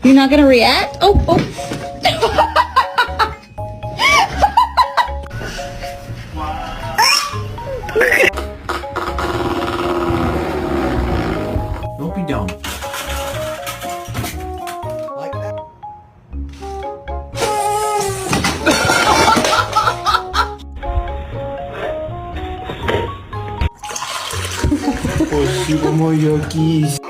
You're not gonna react? Oh, oh. Don't be dumb. Like that. Спасибо, моя кисть.